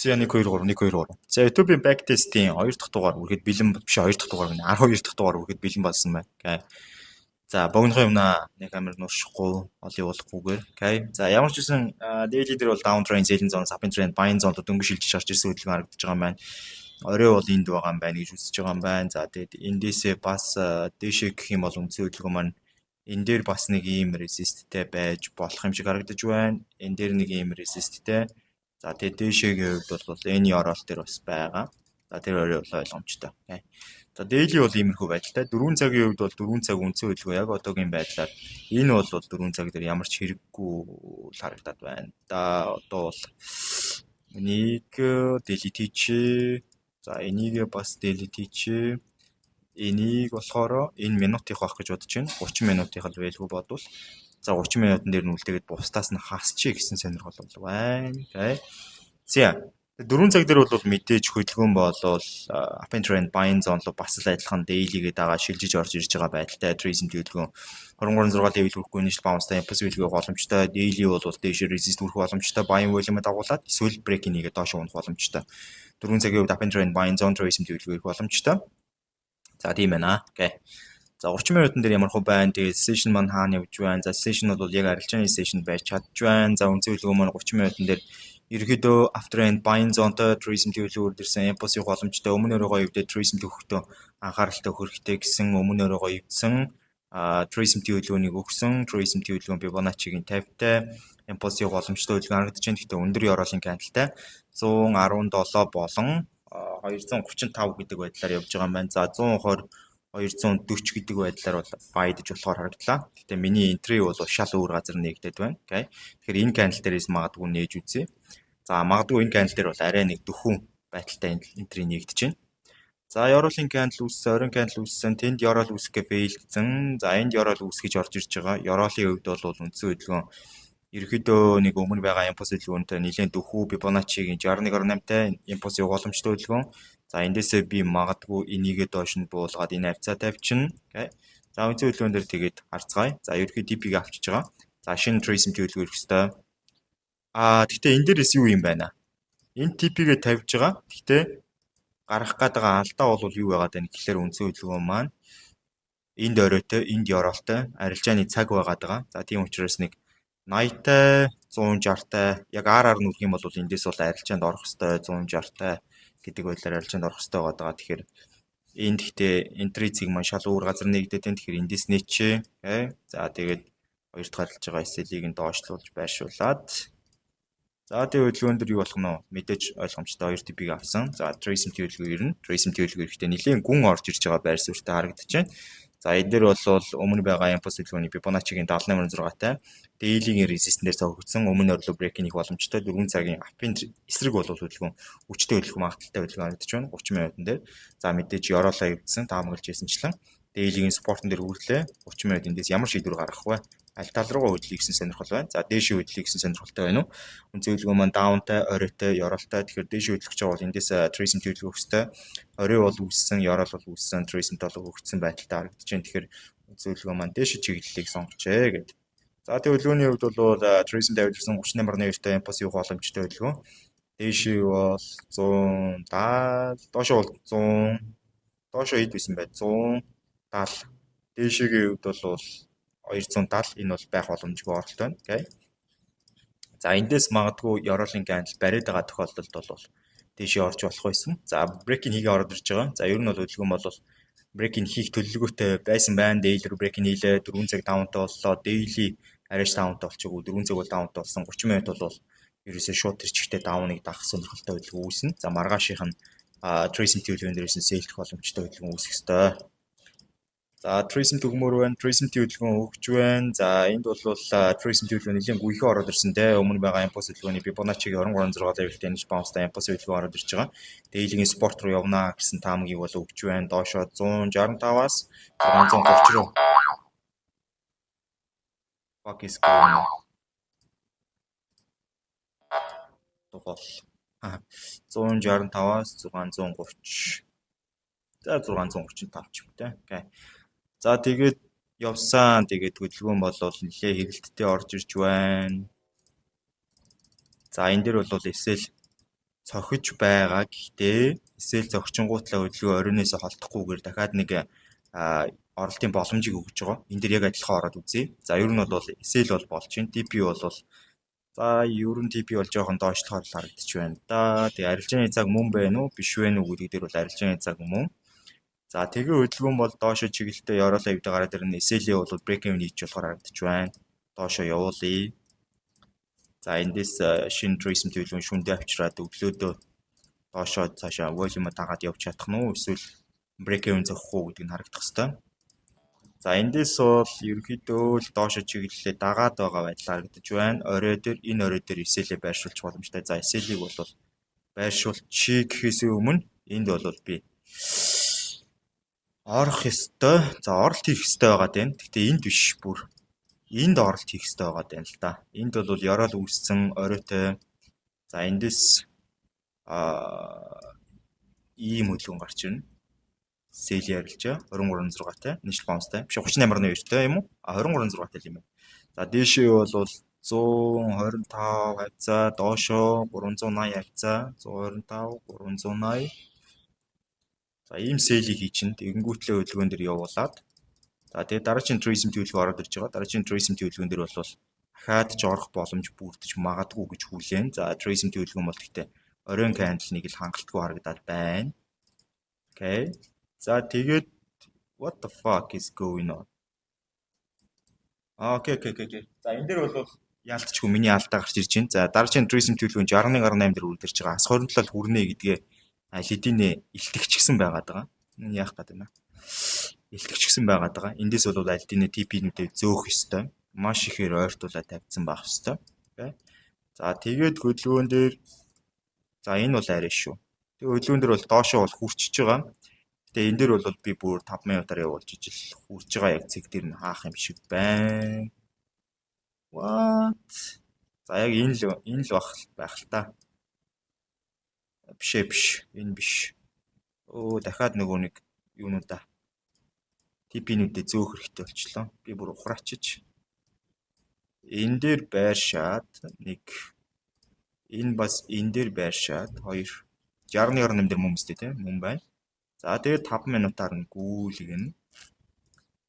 За 1 2 3 1 2 3. За YouTube-ийн backtest-ийн 2 дахь дугаар үргэлж бэлэн биш 2 дахь дугаар гэнэ 12 дахь дугаар үргэлж бэлэн болсон байна. Окей. За богинохон юмнаа нэг амар нуушихгүй ол явуулахгүйгээр. Окей. За ямар ч үсэн daily дээр бол down trend, selling zone, supply trend, buying zone дөнгөж шилжиж гарч ирсэн хөдөлгөөн харагдаж байгаа юм байна. Орой бол энд байгаа юм байна гэж үзэж байгаа юм байна. За тэгээд эндээсээ бас дээшээ гэх юм бол үндсэн хөдөлгөөн маань энэ дээр бас нэг ийм resistтэй байж болох юм шиг харагдаж байна. Энэ дээр нэг ийм resistтэй. За тэгээд дээшээгийн хувьд бол энэ орол дээр бас байгаа. За тэр орой бол ойлгомжтой. Окей. За daily бол иймэрхүү байдалтай. 4 цагийн хувьд бол 4 цаг үндсэн хөдөлгөөн яг одоогийн байдлаар энэ бол 4 цаг дээр ямар ч хэрэггүй харагдаад байна. Да одоо бол энийг delete хийчихье. За энийг бас delete хийчихье. Энийг болохоор энэ минутын авах гэж бодож байна. 30 минутын л байлгүй бодвол за 30 минутын дээр нь үлдээгээд бусдаас нь хасчих гэсэн сонирхол бол байна. Окей. За 4 цаг дээр бол мэдээж хөдөлгөөн болол up and trend buying zone руу бас л адилхан daily-гээ дагаа шилжиж орж ирж байгаа байдалтай recent хөдөлгөөн 23.6 level хүрэхгүй initial bounce-тай impulse value боломжтой daily бол дээш resist хүрэх боломжтой buying volume дагуулад эсвэл break-ийг нэгэ доош унах боломжтой 4 цагийн үед up and trend buying zone recent хөдөлгөөн ирэх боломжтой. За тийм байна. Окей. За 30 минутын дээр ямар хөө байна. Тэгээд session маань хаана явж байна. За session бол яг арилжааны session байж чадж байна. За үндсэн хөдөлгөөн маань 30 минутын дээр ерөөдөө after and buying zone-той tourism төлөвлөгөөр дэрсэн impulse боломжтой өмнө өрөөгөө өвдөд tourism төвхтөө анхааралтай хөрөхтэй гэсэн өмнө өрөөгөө өвдсөн tourism төлөвлөгөөнийг өгсөн tourism төлөвлөгөө Fibonacci-гийн 50-тай impulse боломжтой хөдөлгөөн харагдаж байна. Гэхдээ өндөр ёроолын candle-тай 117 болон 235 гэдэг байдлаар явж байгаа юм байна. За 120 240 гэдэг байдлаар бол байдж болохоор харагдлаа. Гэхдээ миний entry бол шал өөр газар нэгдэд байна. Окей. Тэгэхээр энэ candle дээрээс магадгүй нээж үзье. За магадгүй энэ candle дээр бол арай нэг дөхөн байдалтай entry нэгдэж байна. За ёроолын candle үүссэн, оройн candle үүссэн, тэнд ёроол үүсгээ fail гэсэн. За энд ёроол үүсгэж орж ирж байгаа. Ёроолын хувьд бол үндсэн хөдөлгөөн ерөөдөө нэг өмнө байгаа impulse хөдөлгөөнтэй нэлээд дөхүү Fibonacci-гийн 61.8-тай impulse боломжтой хөдөлгөөн. За эндээсээ би магадгүй энийгээ доош нь буулгаад энэ хавцаа тавьчихна. Окей. За үндсэн хөдөлгөөн дээр тэгээд харцгаая. За ерөөдөө DP-г авчиж байгаа. За шинэ tracing төлөвлөгөө ирэх ёстой. Гэхдээ энэ дээрээс юу юм байна? Энэ TP-гээ тавьж байгаа. Гэхдээ гарах гээд байгаа алдаа бол юу байгаад байна гэхээр үндсэн хөдөлгөөн маань энд оройтой, энд ёроолтой арилжааны цаг байгаад байгаа. За тийм учраас нэг 80-тай, 160-тай яг RR нүрх юм бол эндээс бол арилжаанд орох ёстой 160-тай гэдэг байдлаар арилжаанд орох ёстой байгаа. Тэгэхээр энд гэхдээ entry-цэг маань шал өөр газар нэгдээд байна. Тэгэхээр эндээс нээчээ. Окей. За тэгээд хоёр дахь харилж байгаа SL-ийг нь доошлуулж байршуулад за тэгээд хөдөлгөөн дээр юу болох нь мэдээж ойлгомжтой 2 TP-г авсан. За tracing төлөвлөгөө ирнэ. Tracing төлөвлөгөө ирэхдээ нэлийн гүн орж ирж байгаа байр суурьтай харагдаж байна. За энэ дээр бол өмнө байгаа impulse хөдөлгөөний Fibonacci-гийн 78.6-тай daily-гийн resistance-ээр цогцсон өмнө орлоо break-ийн их боломжтой 4 цагийн up-ын эсрэг бол хөдөлгөөн хүчтэй хөдөлгөөн магадaltaй хөдөлгөөн харагдаж байна 30 минутын дээр. За мэдээж ёроолоо явагдсан таамаглаж ясанчлан daily-гийн support-ын дээр хүрлээ 30 минут эндээс ямар шийдвэр гаргах вэ? Аль тал руугаа хөдлөе гэсэн сонирхол байна. За дээшээ хөдлөе гэсэн сонирхолтой байна уу? Үндсэн хөдөлгөөн маань down-тай, оройтой, ёроолтой. Тэгэхээр дээшээ хөдлөх гэж байгаа бол эндээс tracing төлөвлөгөө өгөхтэй. Орой бол үүссэн, ёроол бол үүссэн, tracing төлөвлөгөө өгсөн байдалтай харагдаж байна. Тэгэхээр үндсэн хөдөлгөөн маань дээшээ чиглэлийг сонгочээ гэдэг. За тэг хөдөлгөөний хувьд бол tracing тавьжсан 38.2-тай impulse явах боломжтой хөдөлгөөн. Дээшээ бол 170, доошоо бол 100, доошоо хэд байсан бэ? 170. Дээшээгийн хувьд бол 270 энэ бол байх боломжгүй оролт байна. Окей. За эндээс магадгүй ёроолын candle бариад байгаа тохиолдолд бол дээшээ орж болох байсан. За break-ийг хийгээ орж ирж байгаа. За ер нь бол хөдөлгөөн бол break-ийг хийх төлөвлөгөөтэй байсан байна. Daily break-ийг хийлээ 4 цаг down-тай боллоо. Daily арайш down-тай болчихгүй 4 цаг бол down-тай болсон. 30 минут бол ерөөсөө шууд тэрчигтэй down-ыг даах сонирхолтой хөдөлгөөн үүснэ. За маргаашийнх нь tracing төлөвлөгөөн дээрээс нь sell-х боломжтой хөдөлгөөн үүсэх ёстой. За tracing төгмөр байна. Tracing төлөвлөгөөн өгч байна. За энд бол tracing төлөвлөгөө нэлийн гүйхэн ороод ирсэн те. Өмнө байгаа impulse төлөвлөгөөний Fibonacci-гийн 23.6 level-тэй initial bounce-тай impulse төлөвлөгөө ороод ирж байгаа. Daily-гийн support руу явнаа гэсэн таамагийг бол өгч байна. Доошоо 165-аас 630 руу. Fuck is going on? Тухол. 165-аас 630. За 635 ч юм те. Окей. За тэгээд явсан. Тэгээд хөдөлгөөн болол нэлээ хэрэлттэй орж ирж байна. За энэ дээр бол SL цохиж байгаа. Гэхдээ эсвэл зохичингуутлаа хөдөлгөөн оройноос холдохгүйгээр дахиад нэг оролтын боломжийг өгж байгаа. Энд дээр яг адилхан ороод үзье. За ер нь бол эсвэл бол болж байна. TP бол за ер нь TP бол жоохон доошлохоор л харагдаж байна да. Тэгээ арилжааны цаг мөн байна уу? Биш вэ үү гэдэг дээр бол арилжааны цаг мөн. За тэгээ хөдөлгөөн бол доошо чиглэлтэй яваалаа хэвдэ гараад ирнэ. Эсвэл бол break even хийж болохоор харагдаж байна. Доошо явуулъя. За эндээс шинэ tourism төлөвлөгөө шүндээ авчираад өглөөдөө доошоо цаашаа volume дагаад явж чадах нь уу? Эсвэл break even зогсох уу гэдэг нь харагдах хэвээр. За эндээс бол ерөнхийдөө л доошо чиглэлээ дагаад байгаа байдал харагдаж байна. Орой дээр энэ орой дээр эсэлээ байршуулж боломжтой. За эсэлийг бол байршуулчих гэхээс өмнө энд бол би орох ёстой. За оролт хийх ёстой байгаа дээ. Гэхдээ энд биш бүр энд оролт хийх ёстой байгаа дээ л да. Энд бол ёроол үүссэн оройтой. За эндээс ийм хөдөлгөөн гарч ирнэ. Сэл ярилжаа 23.6-тай нийслэл баунстай биш 38.2-тай юм уу? 23.6-тай юм байна. За дээшээ бол 125 хавцаа, доошоо 380 хавцаа, 125, 380. За ийм сэлийг хий чинь тэгэнгүүтлээ хөдөлгөөн дээр явуулаад за тэгээд дараагийн tourism төлөвлөгөө ороод ирж байгаа. Дараагийн tourism төлөвлөгөөн дээр бол дахиад ч орох боломж бүрдэж магадгүй гэж хүлээн. За tourism төлөвлөгөөн бол гэхдээ оройн candle-ыг л хангалтгүй харагдаад байна. Окей. За тэгээд what the fuck is going on? Окей. За энэ дээр бол яалтчгүй миний алдаа гарч ирж байна. За дараагийн tourism төлөвлөгөөнд 61.8 дээр үрдэрч байгаа. Ас хоригдлол хүрнэ гэдгээ лидинэ илтгэгчсэн байгаад байгаа. Энэ яах гээд байна? Илтгэгчсэн байгаад байгаа. Эндээс бол лидинэ TP-нүүдээ зөөх ёстой. Маш ихээр ойртуулаад тавьсан байх ёстой. Окей. За тэгээд хөдөлгөөн дээр за энэ бол арай шүү. Тэгээд хөдөлгөөн дээр бол доошоо бол хүрчиж байгаа. Тэгээ энэ дээр бол би бүр 5 минутаар явуулж ижил хүрж байгаа яг цэг дээр нь хаах юм шиг байна. What? За яг энэ л байх л та. Биш. Энэ биш. Дахиад нөгөө нэг юунуудаа TP-нүүдэд зөөх хэрэгтэй болчихлоо. Би бүр ухраачиж энэ дээр байршаад нэг энэ бас энэ дээр байршаад 2 60.8 дээр мөн өстэй тийм мөн байна. За тэгээд 5 минутаар нь гүйлгэн.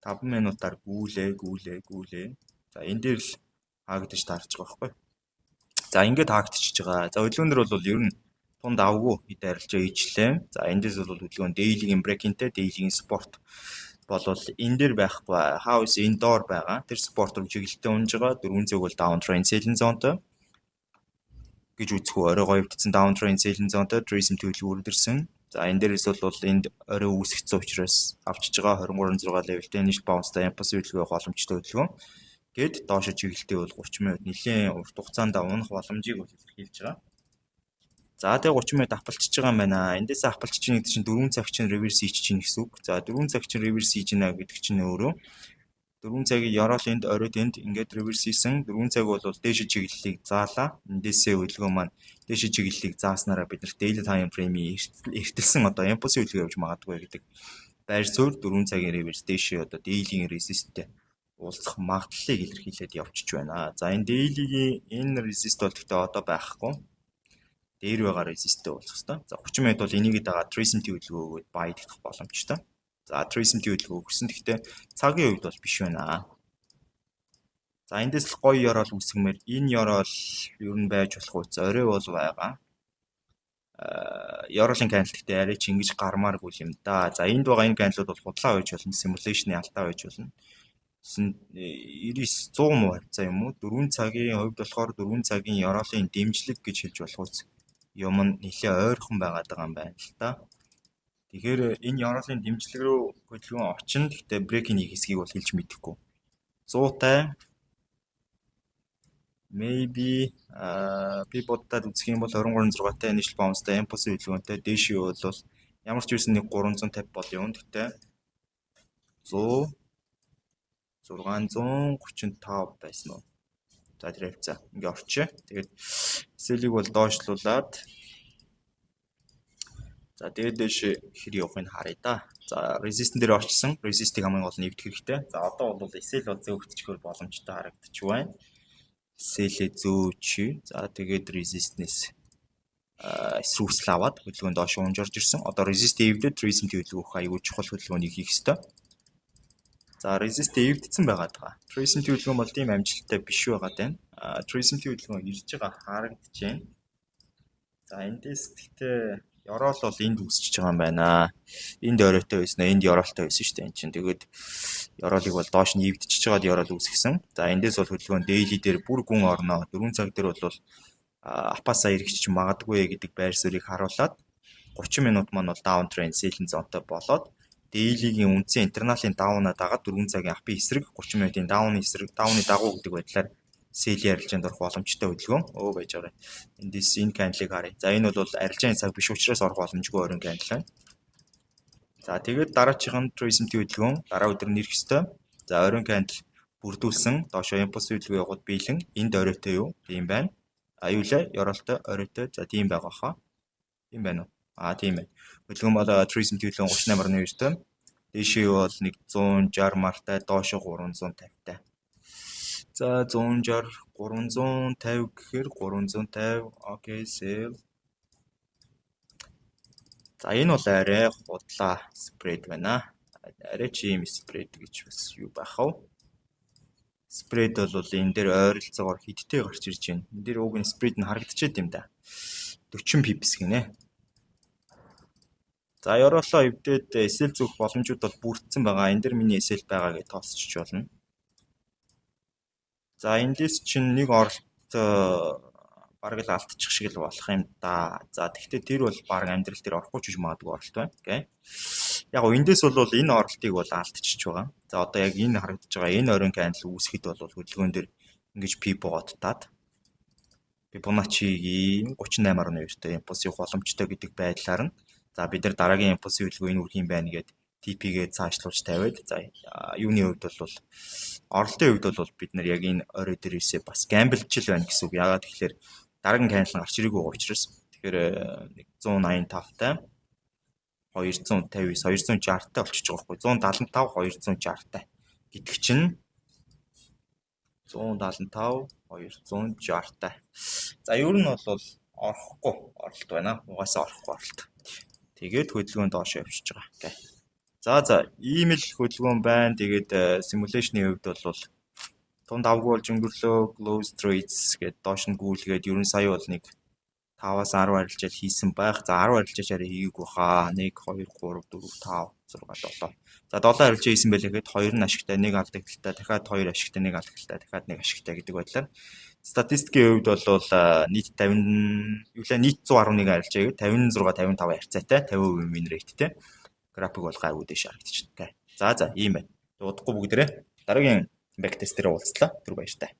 5 минутаар гүйлээ. За энэ дээр л хаагдаж таарч байгаа байхгүй. За ингээд хаагдчихж байгаа. За хөдөлгөөнөр бол ер нь тунд авгүй хэд арилжаа хийжлээ. За эндээс бол хөдөлгөөн daily-ийн break-интэй daily-ийн sport болвол энэ дээр байхгүй house indoor байгаа. Тэр спорт руу чиглэлтэй унж байгаа. 400 бол downtrend selling zone-той гэж үзэх үү. Орой гоёвдсан downtrend selling zone-той tourism төлөвлөгөө үрдэрсэн. За энэ дээрээс бол энд орой үүсгэсэн учраас авчиж байгаа 23.6 левелтэй нийт баунстай импульс хөдөлгөөн боломжтой хөдөлгөөн. Гэт доошо чиглэлтэй бол 30 минут нэлээд урт хугацаанд унах боломжийг бол илэрхийлж байгаа. За тэгээ 30 минут апалчиж байгаа юм байна. Эндээс апалчиж байгаа гэдэг чинь 4 цаг чинь реверс хийж чинь гэсэн үг. За 4 цаг чинь реверс хийж гинэ гэдэг чинь өөрөө 4 цагийн ёроол энд оройд энд ингээд реверс хийсэн 4 цаг бол дээш чиглэлийг заалаа. Эндээсээ хөдөлгөөн маань дээш чиглэлийг зааснараа бид нар daily time frame-ийн эртэлсэн одоо импульс хөдөлгөөн явж магадгүй гэдэг байр суурь 4 цагийн реверс дээшээ одоо daily-ийн resist-тэй уулзах магадлалыг илэрхийлээд явчихж байна. За энэ daily-ийн энэ resist бол гэхдээ одоо байхгүй. Дээр байгаа resist-тэй уулзах хэвээр. За 30 минут бол энийг дагаад tourism төлөвлөгөөгөө баядах боломжтой. За tourism төлөвлөгөө өгсөн. Гэхдээ цагийн үед бол биш байна. За эндээс л гоё ёроол үүсгэмээр энэ ёроол ер нь байж болох үс орой бол байгаа. Ёроолын candle гэхдээ арай ч ингэж гармааргүй юм да. За энд байгаа энэ candle-ууд бол худлаа байж болно, simulation-ы алдаа байж болно. 99-100 муу хавцаа юм уу? 4 цагийн хувьд болохоор 4 цагийн ёроолын дэмжлэг гэж хэлж болох үс юм нь нэлээ ойрхон байгаад байгаа юм байна л да. Тэгэхээр энэ ёроолын дэмжлэг рүү хөдөлгөөн очино. Гэхдээ break-ийн хэсгийг бол хэлж мэдэхгүй. 100-тай maybe би боддод үзэх юм бол 23.6-тай нийслэл баунстай импульс хөдөлгөөнтэй дээшээ бол ямар ч үсэн нэг 350 бол юм. Гэхдээ 100 635 байсан уу? За тэр хавцаа ингээ орчээ. Тэгээд сэлийг бол доошлуулад за тэгээд дэш хэр явахыг харъя да. За resist дээр очсон. Resist-ийг хамгийн гол нь эвдэх хэрэгтэй. За одоо бол SL бол зөөгдчихөр боломжтой харагдчих байна. SL зөөч. За тэгээд resist-нээс эсрүүсэл аваад хөдөлгөөн доош унжирж ирсэн. Одоо resist эвдээд Trace MT хөдөлгөөх аюул чухал хөдөлгөөнийг хийх ёстой. За resist эвдсэн байгаад байгаа. Trace MT хөдөлгөөн бол тийм амжилттай биш байгаад байна. Trace MT хөдөлгөөн ирж байгаа харагдаж байна. За эндээс гэхдээ Yorol бол энд үсчихэж байгаа юм байна. Энд оройтой байсан, энд Yorolтой байсан шүү дээ. Энд чинь тэгээд Yorolыг бол доош нь эвдчихэж байгаад Yorol үсгэсэн. За эндээс бол хөдөлгөөн daily дээр бүр гүн орноо 4 цаг дээр бол апасаа эргэжч магадгүй гэдэг байр суурийг харуулад 30 минут маань бол down trend selling zone-той болоод daily-гийн үндсэн интерналын даунаа дагаад 4 цагийн апын эсрэг 30 минутын дауны эсрэг дауны дагуу гэдэг байдлаар сэл арилжаанд орох боломжтой хөдөлгөөн байж байгаа. Эндээс энэ candle-ыг харъя. За энэ бол арилжааны цаг биш учраас орох боломжгүй орон candle байна. За тэгээд дараачих нь Trace MT хөдөлгөөн дараа өдөр нэрх ёстой. За орон candle бүрдүүлсэн доошо импульс хөдөлгөөн явууд биелэн энд оройтой юу? Тийм байна. Аюулаа Yorolтой оройтой. За тийм байгаа хаа. Тийм байна уу? Тийм байна. Хөдөлгөөн бол Trace MT хөдөлгөөн 38.9-тэй. Дээшээ бол нэг 160 мартай, доошо 350-тай. За 160 350 гэхээр 350 окей sell. За энэ бол арай худлаа спред байна. Арай чим спред гэж бас юу байх вэ? Спред бол энэ дээр ойролцоогоор хидтэй гарч ирж байна. Энэ дээр уг нь спред нь харагдчихэд юм да. 40 pips гинэ. За Yorol-оо эвдээд SL зүөх боломжууд бол бүрдсэн байгаа. Энэ дээр миний SL байгаа гэж тооцчих болно. За эндээс чинь нэг оролт бараг л алдчих шиг л болох юм да. За тэгвэл тэр бол бараг амьдрал дээр орохгүй ч гэж магадгүй оролт байна. Окей. Яг нь эндээс бол энэ оролтыг бол алдчихж байгаа. За одоо яг энэ харагдаж байгаа энэ орон candle үүсгэхэд бол хөдөлгөөн дээр ингэж P богоодтаад Fibonacci-гийн 38.2-тэй импульс явах боломжтой гэдэг байдлаар нь за бид нар дараагийн импульсын хөдөлгөөн энэ үрх юм байна гэд TP-гээ цаашлуулж тавиад за юуны хувьд бол оролтын хувьд бол бид нар яг энэ орой дээрээсээ бас гамблжил байна гэсэн үг. Яагаад тэгэхээр дараагийн candle гарч ирээгүй учраас тэгэхээр 185-тай 259 260-тай болчихж байгаа байхгүй 175 260-тай гэдэг чинь 175 260-тай. За ер нь бол орохгүй оролт байна. Угаасаа орохгүй оролт. Тэгээд хөдөлгөөн доош явчихж байгаа. Окей. За ийм л хөдөлгөөн байна. Тэгээд simulation-ийн хувьд бол тунд авгүй болж өнгөрлөө close trades гэдэг доош нь гүйлгээд ерөн сая бол нэг 5-аас 10 арилжаал хийсэн байх. За 10 арилжаачаараа хийгээгүй хаа. 1 2 3 4 5 6 7. За 7 арилжаа хийсэн байлээ гэхэд 2 нь ашигтай, 1 алдагдaltaй, дахиад 2 ашигтай, 1 алдагдaltaй, дахиад 1 ашигтай гэдэг байдлаар статистикийн хувьд бол нийт 50 нийт 111 арилжаа гэвэл 56 55 харьцаатай 50% win rateтэй график бол гайгүй дэш харагдчихна. За ийм байна. Удахгүй бүгдээрээ дараагийн бэк тест дээр уулзлаа. Түр баяртай.